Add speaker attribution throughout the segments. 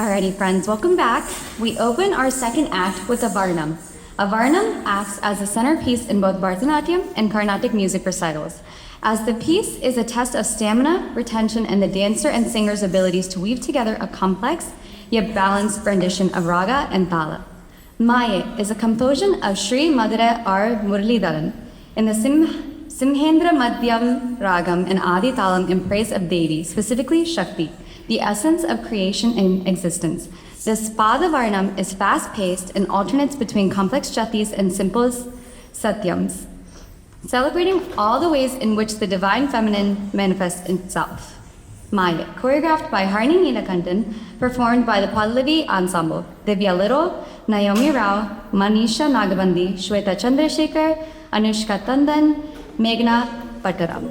Speaker 1: Alrighty, friends, welcome back. We open our second act with a Varnam. A Varnam acts as a centerpiece in both Bharatanatyam and Carnatic music recitals, as the piece is a test of stamina, retention, and the dancer and singer's abilities to weave together a complex yet balanced rendition of raga and tala. Maye is a composition of Sri Madhura R. Muralidharan in the Simhendra Madhyam Ragam and Adi Talam in praise of Devi, specifically Shakti, the essence of creation and existence. This Pada Varnam is fast-paced and alternates between complex jatis and simple satyams, celebrating all the ways in which the divine feminine manifests itself. Maya, choreographed by Harni Neelakantan, performed by the Pallavi Ensemble, Divya Little, Naomi Rao, Manisha Nagabandi, Shweta Chandrasekhar, Anushka Tandon, Meghna Pataram.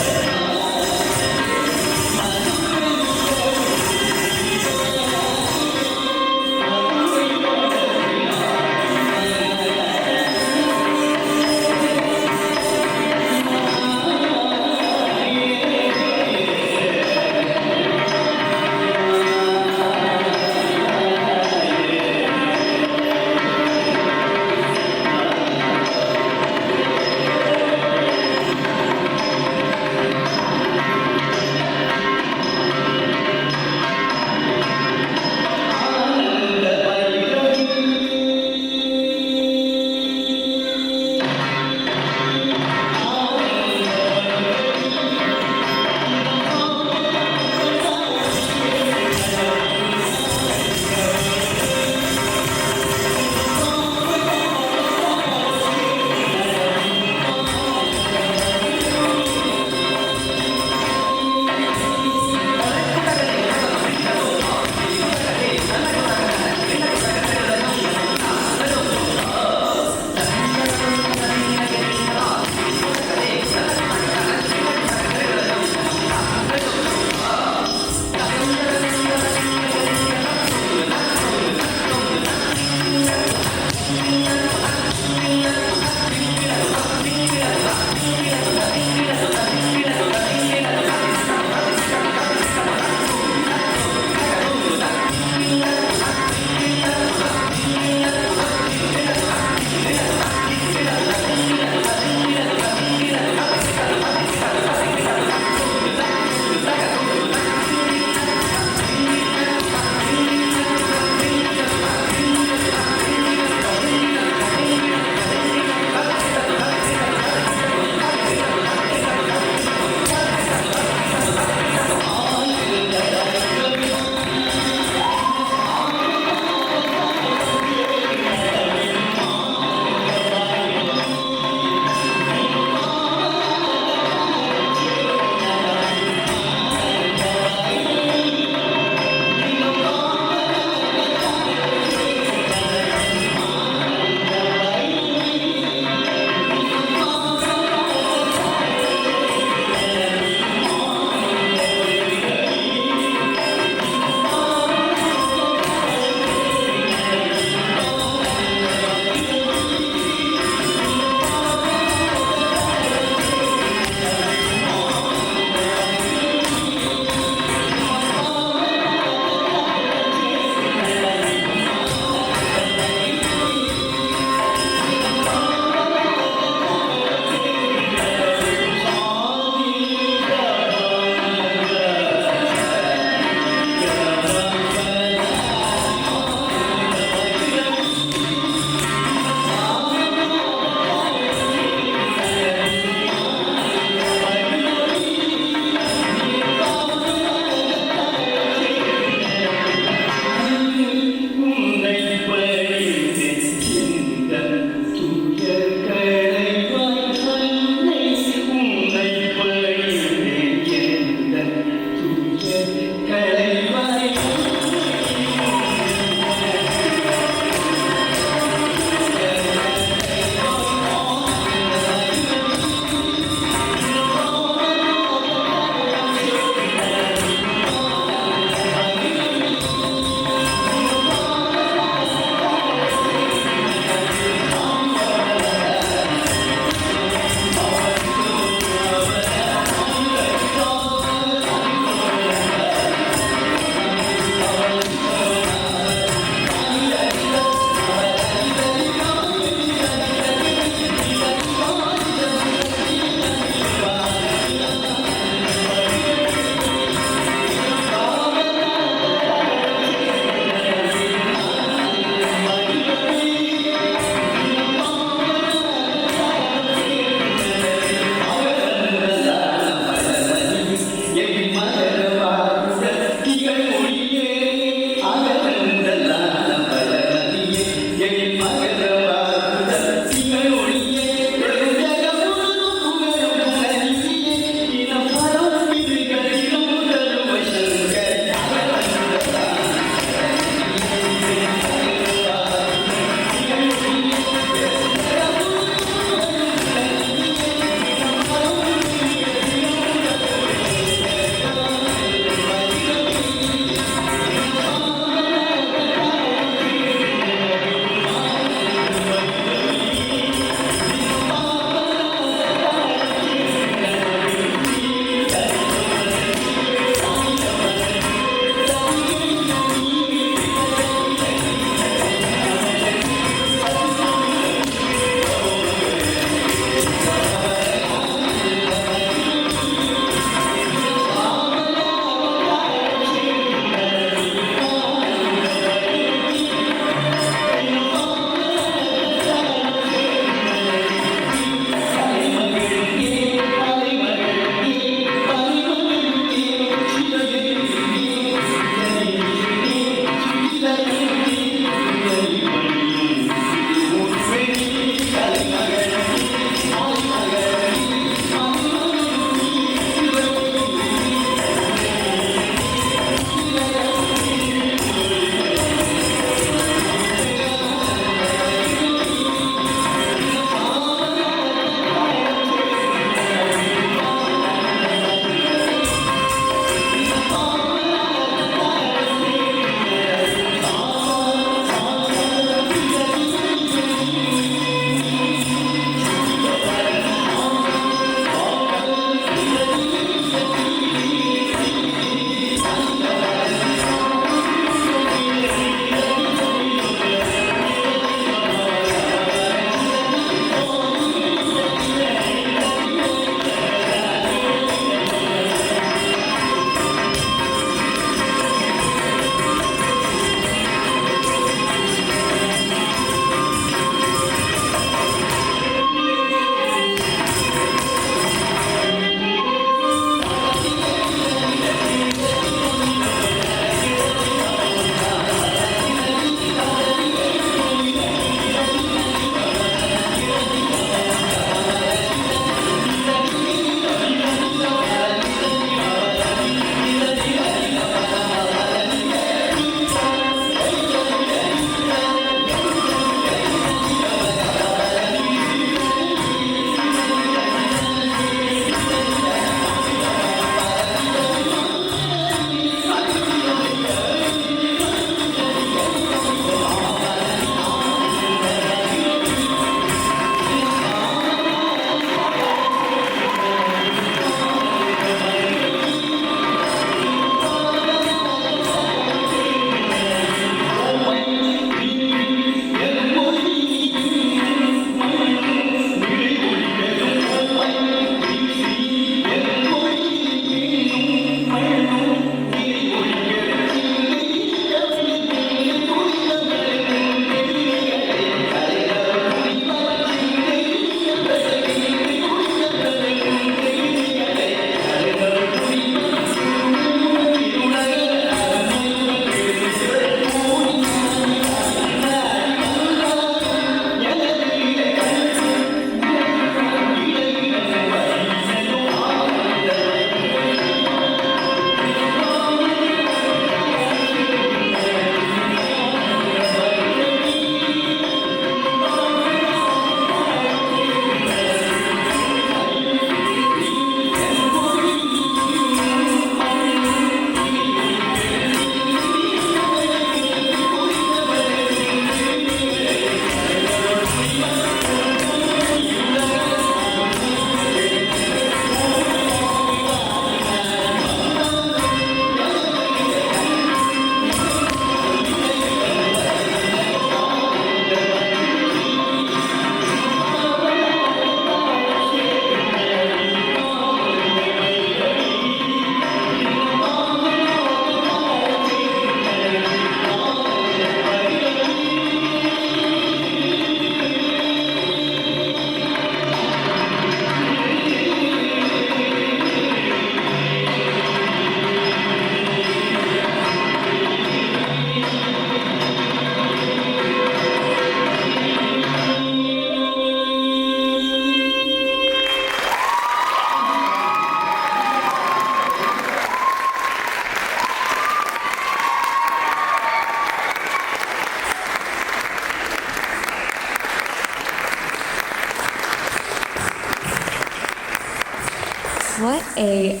Speaker 1: What a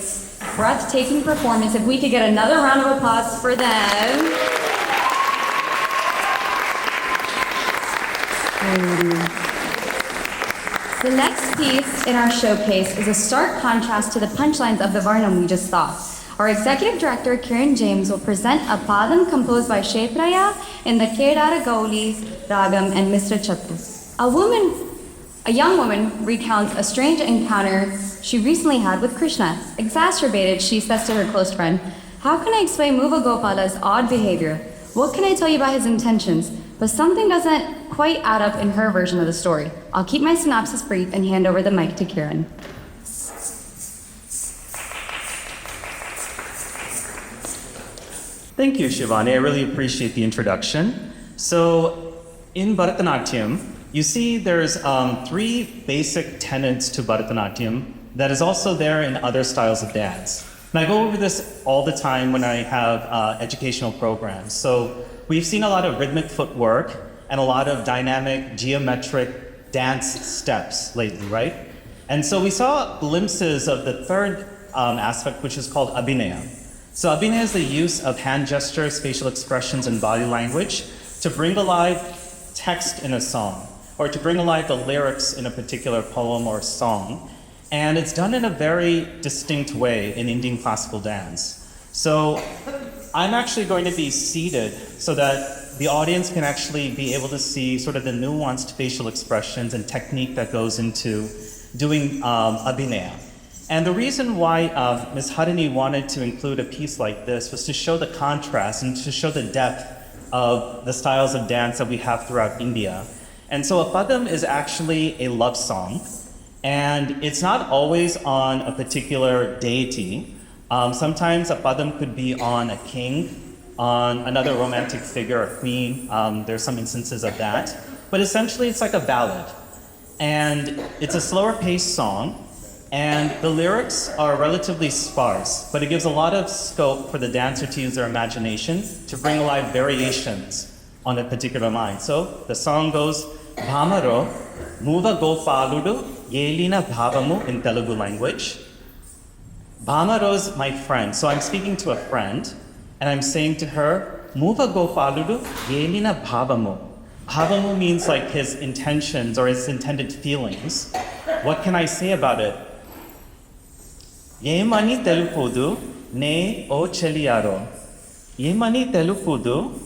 Speaker 1: breathtaking performance. If we could get another round of applause for them. The next piece in our showcase is a stark contrast to the punchlines of the Varnam we just saw. Our executive director, Kiran James, will present a padam composed by Shepraya in the Kedara Gauli Ragam and Mr. Chattu. A young woman recounts a strange encounter she recently had with Krishna. Exacerbated, she says to her close friend, "How can I explain Muva Gopala's odd behavior? What can I tell you about his intentions?" But something doesn't quite add up in her version of the story. I'll keep my synopsis brief and hand over the mic to Kiran.
Speaker 2: Thank you, Shivani. I really appreciate the introduction. So, in Bharatanatyam, you see there's three basic tenets to Bharatanatyam that is also there in other styles of dance. And I go over this all the time when I have educational programs. So, we've seen a lot of rhythmic footwork and a lot of dynamic, geometric dance steps lately, right? And so we saw glimpses of the third aspect, which is called abhinaya. So abhinaya is the use of hand gestures, facial expressions, and body language to bring alive text in a song, or to bring alive the lyrics in a particular poem or song. And it's done in a very distinct way in Indian classical dance. So I'm actually going to be seated so that the audience can actually be able to see sort of the nuanced facial expressions and technique that goes into doing abhinaya. And the reason why Ms. Harini wanted to include a piece like this was to show the contrast and to show the depth of the styles of dance that we have throughout India. And so a padam is actually a love song, and it's not always on a particular deity. Sometimes a padam could be on a king, on another romantic figure, a queen. There's some instances of that. But essentially, it's like a ballad. And it's a slower paced song, and the lyrics are relatively sparse, but it gives a lot of scope for the dancer to use their imagination to bring alive variations on a particular line. So the song goes, Bhamaro, Muva Gopaludu, Yelina Bhavamu in Telugu language. Bhamaro's my friend. So I'm speaking to a friend, and I'm saying to her, Muva Gopaludu, Yelina Bhavamu. Bhavamu means like his intentions or his intended feelings. What can I say about it? Yemani telupudu ne o cheliaro. Yemani telupudu.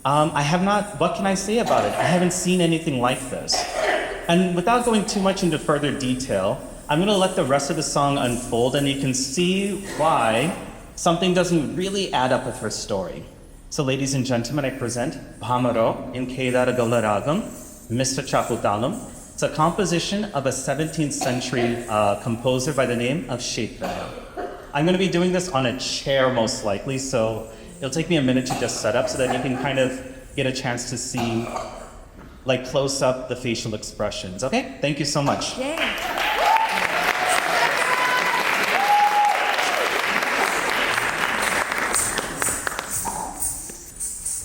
Speaker 2: I have not, what can I say about it? I haven't seen anything like this. And without going too much into further detail, I'm going to let the rest of the song unfold, and you can see why something doesn't really add up with her story. So ladies and gentlemen, I present Bhamaro in Kedara Galaragam, Mr. Chaputalam. It's a composition of a 17th century composer by the name of Shepraya. I'm going to be doing this on a chair most likely, so it'll take me a minute to just set up so that you can kind of get a chance to see, like close up the facial expressions. Okay? Thank you so much.
Speaker 1: Yay.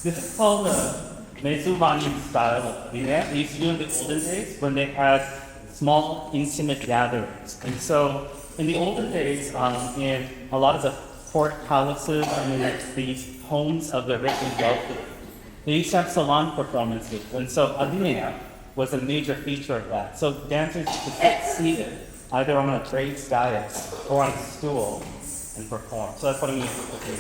Speaker 2: This is called the Mesuvani style. We used to do in the olden days when they had small, intimate gatherings. And so, in the olden days, in a lot of the court palaces and the homes of the rich and wealthy, they used to have salon performances. And so, abhinaya was a major feature of that. So, dancers used to sit seated, either on a raised dais or on a stool, and perform. So, that's what I'm going to do.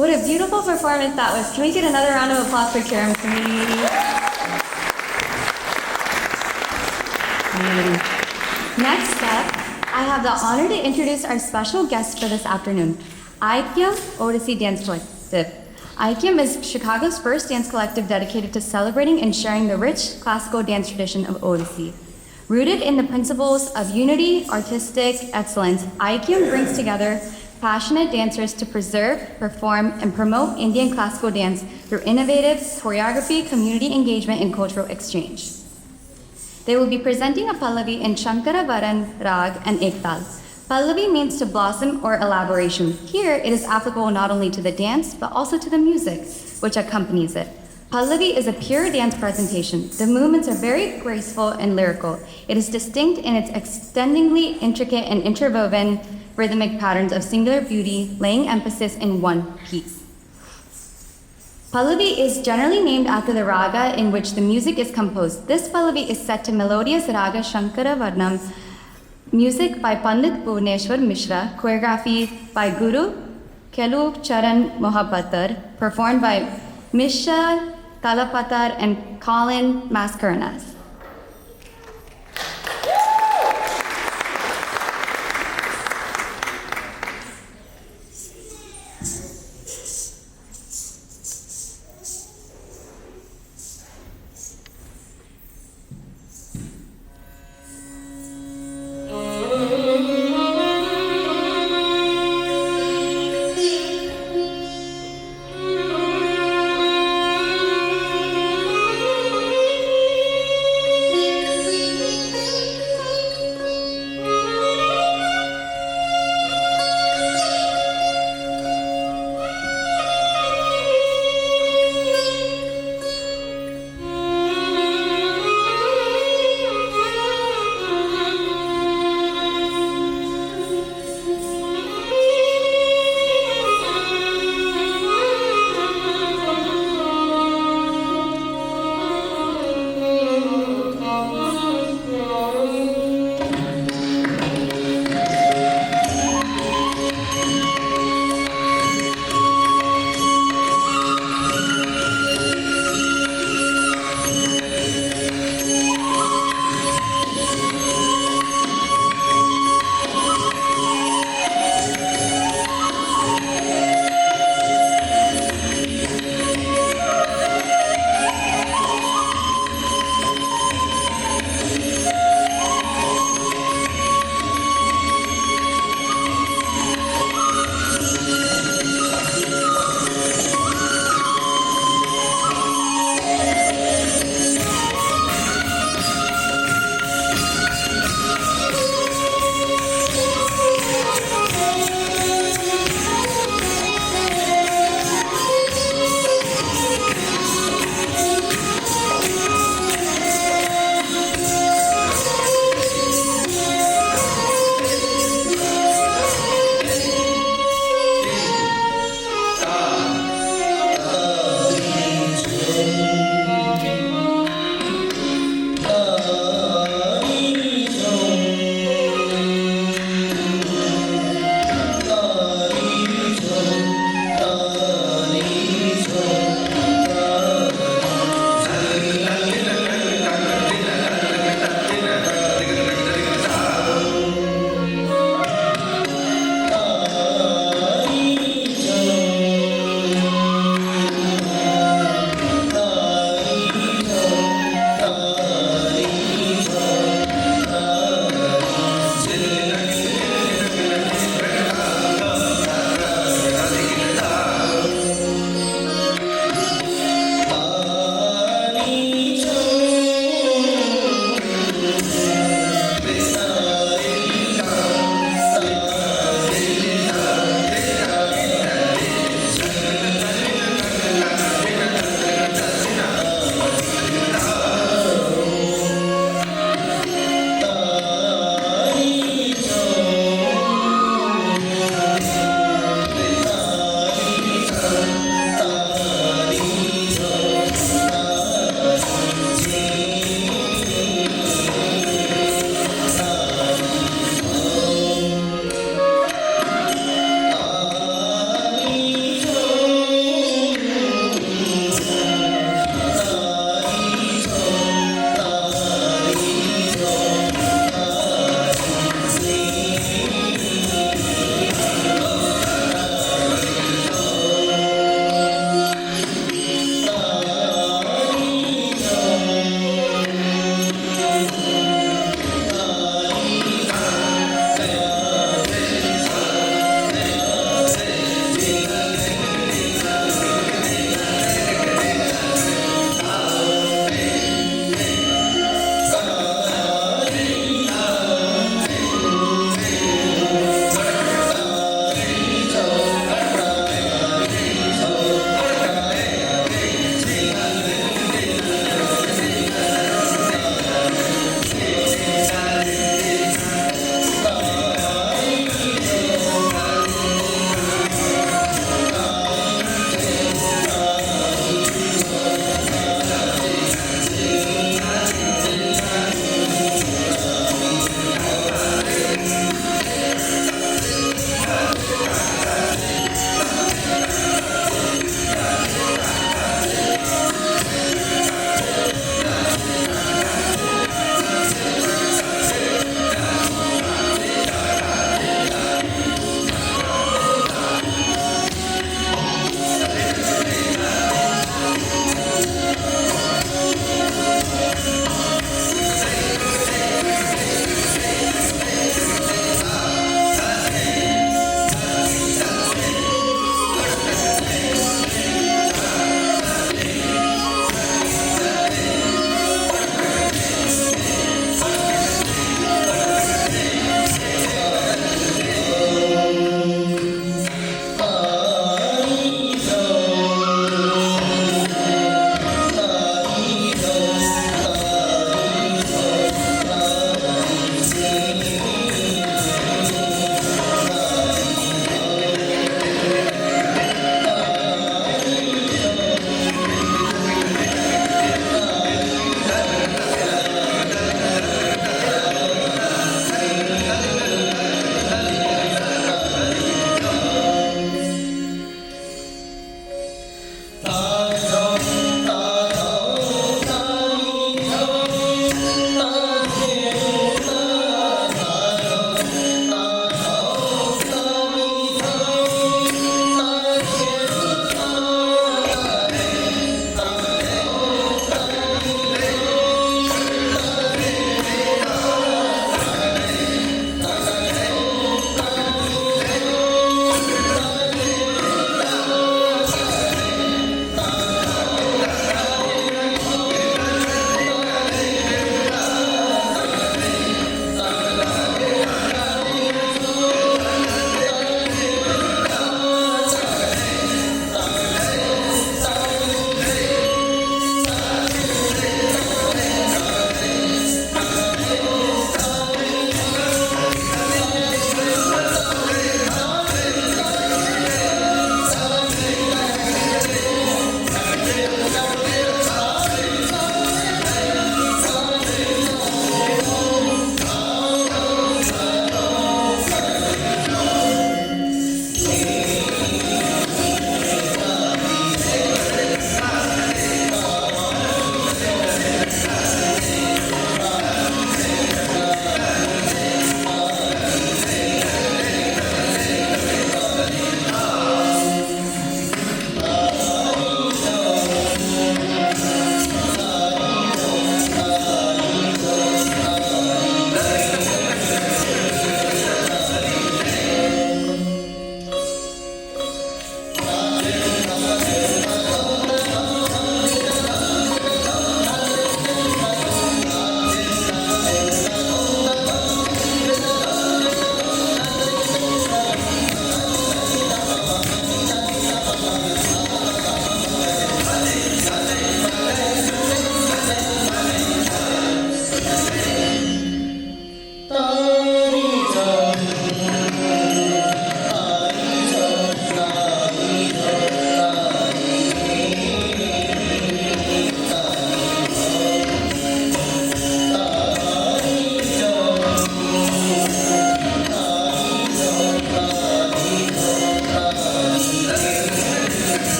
Speaker 1: What a beautiful performance that was. Can we get another round of applause for Kiram community? Next up, I have the honor to introduce our special guest for this afternoon, Aikyam Odyssey Dance Collective. Aikyam is Chicago's first dance collective dedicated to celebrating and sharing the rich classical dance tradition of Odyssey. Rooted in the principles of unity, artistic excellence, Aikyam brings together passionate dancers to preserve, perform, and promote Indian classical dance through innovative choreography, community engagement, and cultural exchange. They will be presenting a Pallavi in Shankaravaran Rag and Ektal. Pallavi means to blossom or elaboration. Here, it is applicable not only to the dance, but also to the music, which accompanies it. Pallavi is a pure dance presentation. The movements are very graceful and lyrical. It is distinct in its extendingly intricate and interwoven rhythmic patterns of singular beauty, laying emphasis in one piece. Pallavi is generally named after the raga in which the music is composed. This Pallavi is set to melodious raga Shankara Varnam, music by Pandit Bhuvaneshwar Mishra, choreography by Guru Kelu Charan Mohabbatar, performed by Misha Talapatar and Colin Mascarenas.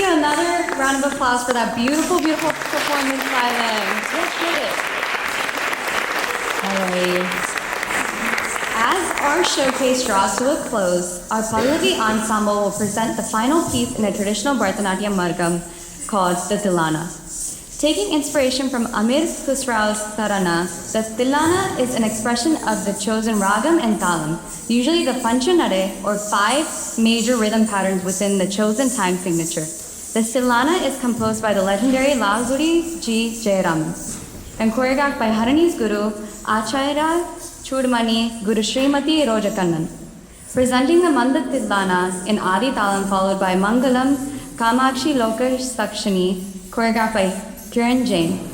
Speaker 1: get another round of applause for that beautiful, beautiful performance by them. Let's get it. Alright. As our showcase draws to a close, our Pallavi ensemble will present the final piece in a traditional Bharatanatyam margam called the Tilana. Taking inspiration from Amir Khusrao's Tarana, the Tilana is an expression of the chosen ragam and talam, usually the Panchanade or 5 major rhythm patterns within the chosen time signature. The Tilana is composed by the legendary Lalguri G. Jairam and choreographed by Harani's guru, Acharya Chudmani Guru Srimati Rojakannan. Presenting the Manda Tilana in Adi Talam followed by Mangalam Kamakshi Loka Sakshani, choreographed by Kiran Jain.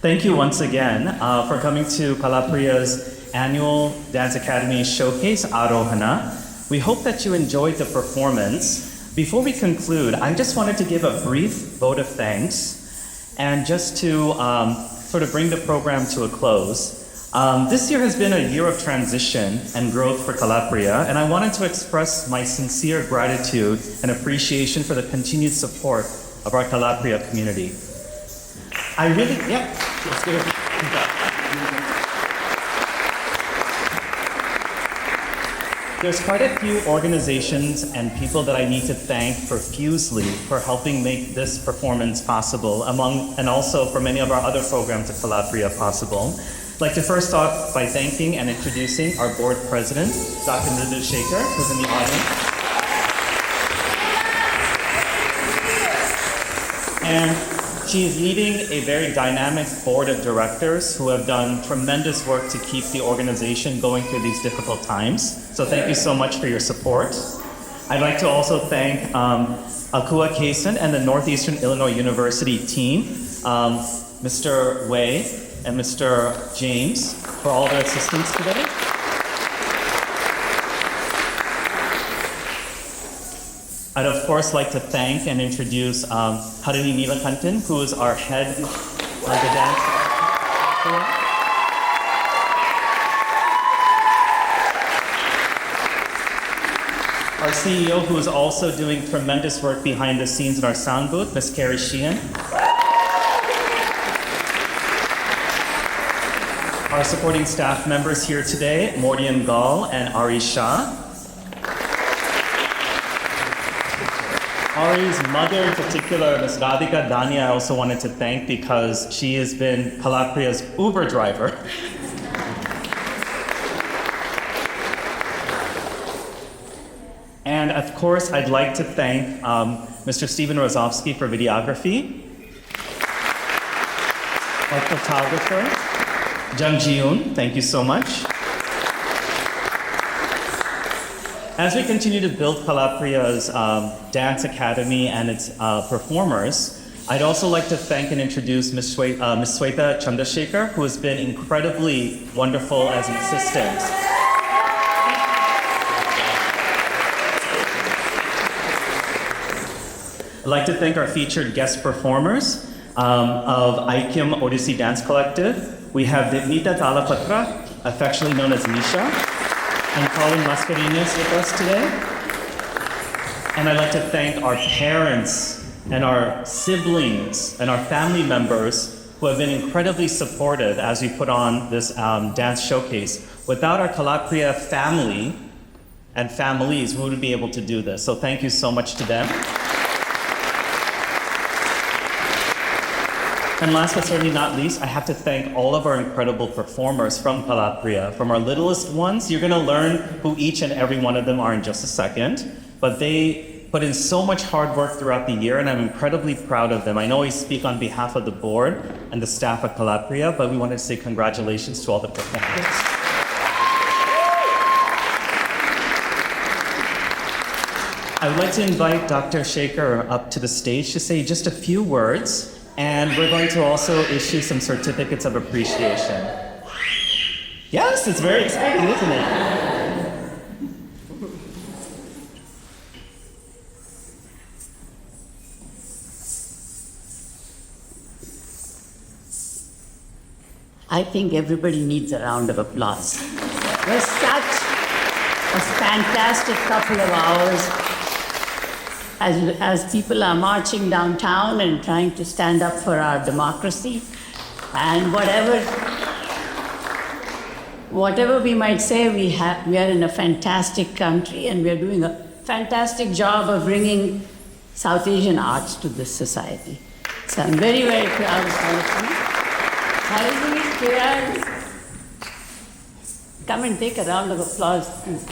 Speaker 2: Thank you once again for coming to Kalapriya's annual Dance Academy Showcase, Aarohana. We hope that you enjoyed the performance. Before we conclude, I just wanted to give a brief vote of thanks and just to sort of bring the program to a close. This year has been a year of transition and growth for Kalapriya, and I wanted to express my sincere gratitude and appreciation for the continued support of our Kalapriya community. Let's give it. There's quite a few organizations and people that I need to thank profusely for helping make this performance possible, and also for many of our other programs at Kalapriya possible. I'd like to first start by thanking and introducing our board president, Dr. Nidhu Shekhar, who's in the audience. And she is leading a very dynamic board of directors who have done tremendous work to keep the organization going through these difficult times. So thank you so much for your support. I'd like to also thank Akua Kason and the Northeastern Illinois University team, Mr. Wei and Mr. James, for all their assistance today. I'd of course like to thank and introduce Harini Neelakantan, who is our head of the dance. Our CEO, who is also doing tremendous work behind the scenes in our sound booth, Ms. Carrie Sheehan. Our supporting staff members here today, Mordian Gall and Ari Shah. Ari's mother in particular, Ms. Radhika Dania, I also wanted to thank because she has been Kalapriya's Uber driver. And of course, I'd like to thank Mr. Stephen Rozovsky for videography, our photographer, Jung Ji-yoon, thank you so much. As we continue to build Kalapriya's Dance Academy and its performers, I'd also like to thank and introduce Ms. Sweta Chandrasekhar, who has been incredibly wonderful as an assistant. I'd like to thank our featured guest performers of Aikyam Odyssey Dance Collective. We have Nita Talapatra, affectionately known as Nisha, and Colin Mascarenas with us today. And I'd like to thank our parents and our siblings and our family members who have been incredibly supportive as we put on this dance showcase. Without our Kalapriya family and families, we wouldn't be able to do this. So thank you so much to them. And last but certainly not least, I have to thank all of our incredible performers from Kalapriya. From our littlest ones, you're gonna learn who each and every one of them are in just a second, but they put in so much hard work throughout the year, and I'm incredibly proud of them. I know I speak on behalf of the board and the staff at Kalapriya, but we wanted to say congratulations to all the performers. I would like to invite Dr. Shekhar up to the stage to say just a few words. And we're going to also issue some certificates of appreciation. Yes, it's very exciting, isn't it?
Speaker 3: I think everybody needs a round of applause. It was such a fantastic couple of hours. As people are marching downtown and trying to stand up for our democracy, and whatever we might say, we are in a fantastic country, and we are doing a fantastic job of bringing South Asian arts to this society. So I'm very, very proud of all of you. Harini, Kiran, come and take a round of applause, please.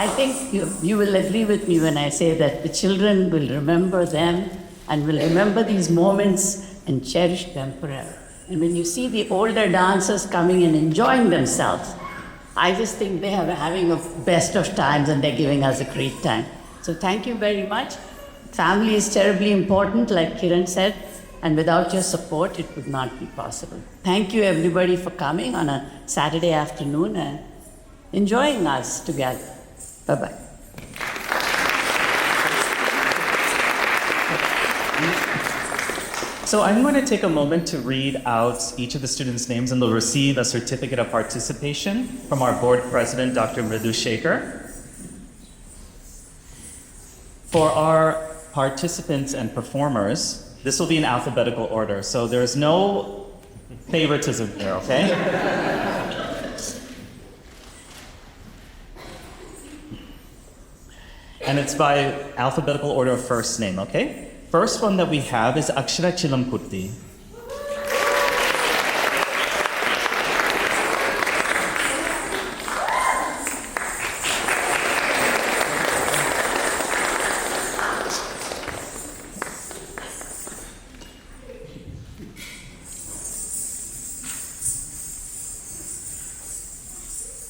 Speaker 3: I think you will agree with me when I say that the children will remember them and will remember these moments and cherish them forever. And when you see the older dancers coming and enjoying themselves, I just think they are having a best of times and they're giving us a great time. So thank you very much. Family is terribly important, like Kiran said, and without your support, it would not be possible. Thank you everybody for coming on a Saturday afternoon and enjoying us together. Bye-bye.
Speaker 2: So I'm going to take a moment to read out each of the students' names, and they'll receive a certificate of participation from our board president, Dr. Mridu Shekhar. For our participants and performers, this will be in alphabetical order, so there's no favoritism here, okay? And it's by alphabetical order of first name, okay? First one that we have is Akshara Chilamkurti.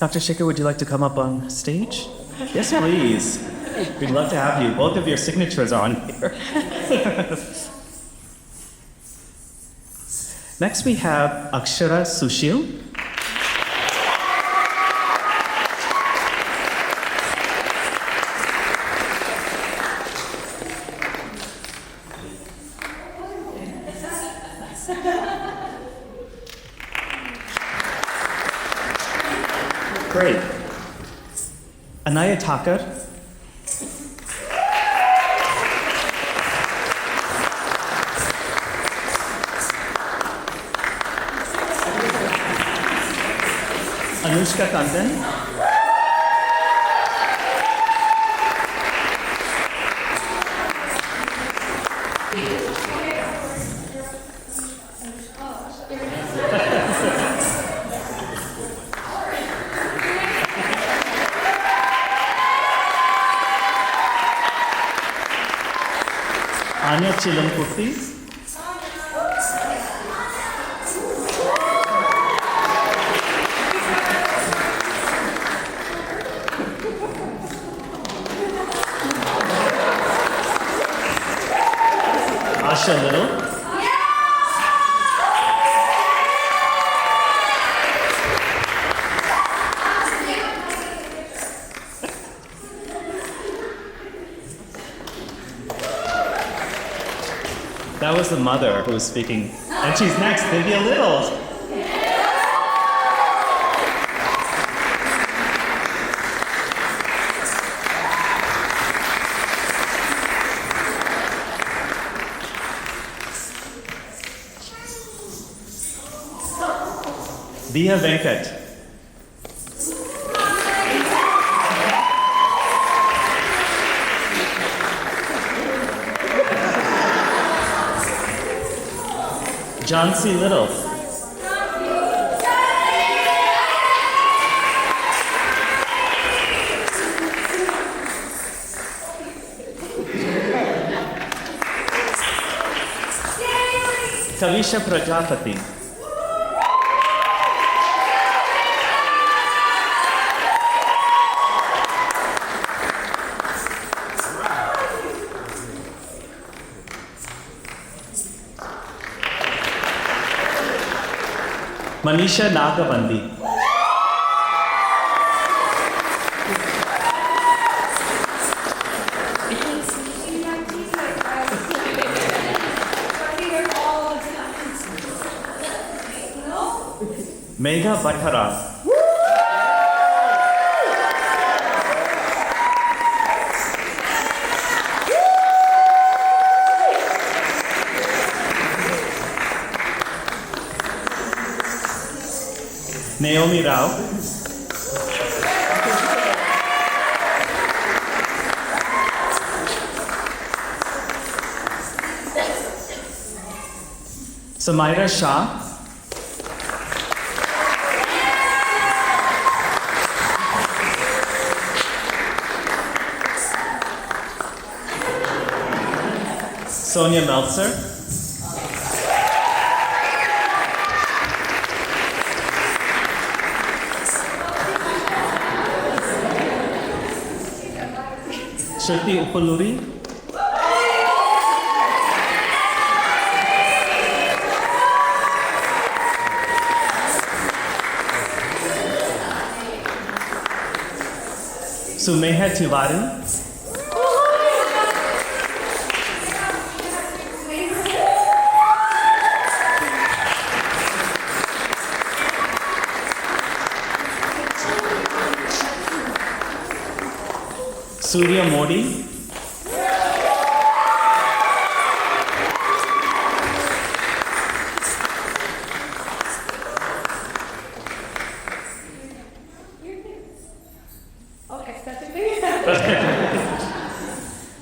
Speaker 2: Dr. Shekhar, would you like to come up on stage? Yes, please. We'd love to have you. Both of your signatures are on here. Next, we have Akshara Sushil. Great. Anaya Thakur. Anushka Kandan. Anya Chilamkurti. Asha Little. That was the mother who was speaking. And she's next, Divya Little. Diya Venkat. Jansi Little. Kavisha Prajapati. Manisha Nagabandi. Megha Bhattara. Naomi Rao. Samaira Shah. Sonia Meltzer. Shruti Upaluri. Sumeha Tiwari. Surya Modi.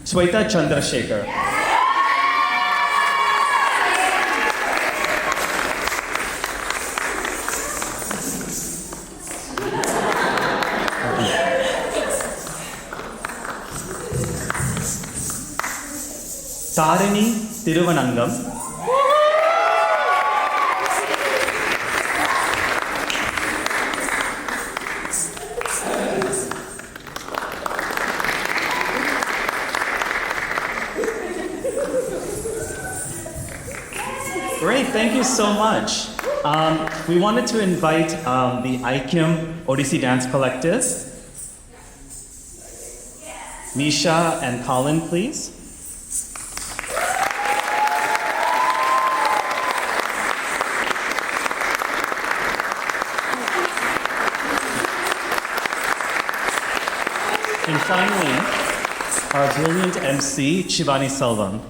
Speaker 2: Shweta Chandrasekhar. Tarini Tiruvanangam. Great, thank you so much. We wanted to invite the IKIM Odissi Dance Collective. Misha and Colin, please. And finally, our brilliant MC, Shivani Selvam.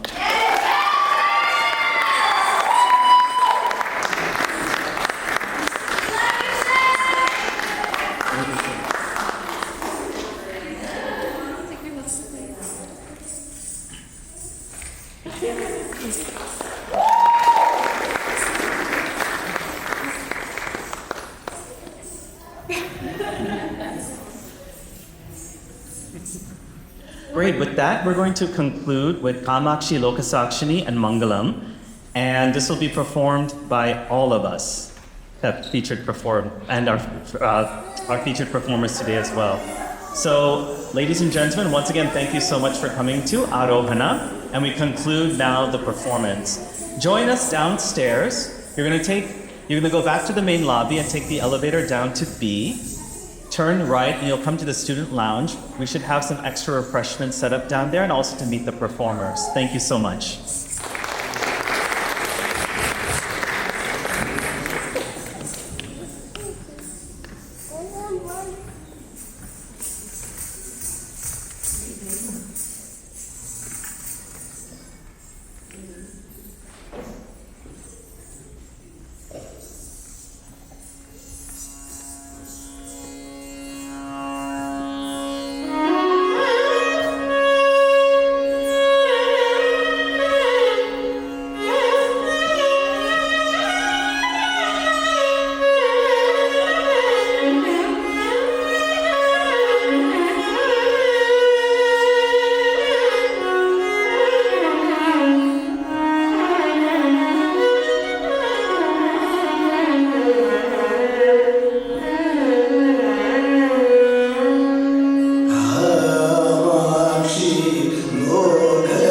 Speaker 2: Great, with that, we're going to conclude with Kamakshi Lokasakshini and Mangalam, and this will be performed by all of us that featured perform and our featured performers today as well. So, ladies and gentlemen, once again, thank you so much for coming to Aarohana, and we conclude now the performance. Join us downstairs. You're going to go back to the main lobby and take the elevator down to B. Turn right and you'll come to the student lounge. We should have some extra refreshments set up down there and also to meet the performers. Thank you so much.
Speaker 4: Kamakshi Lokasakshini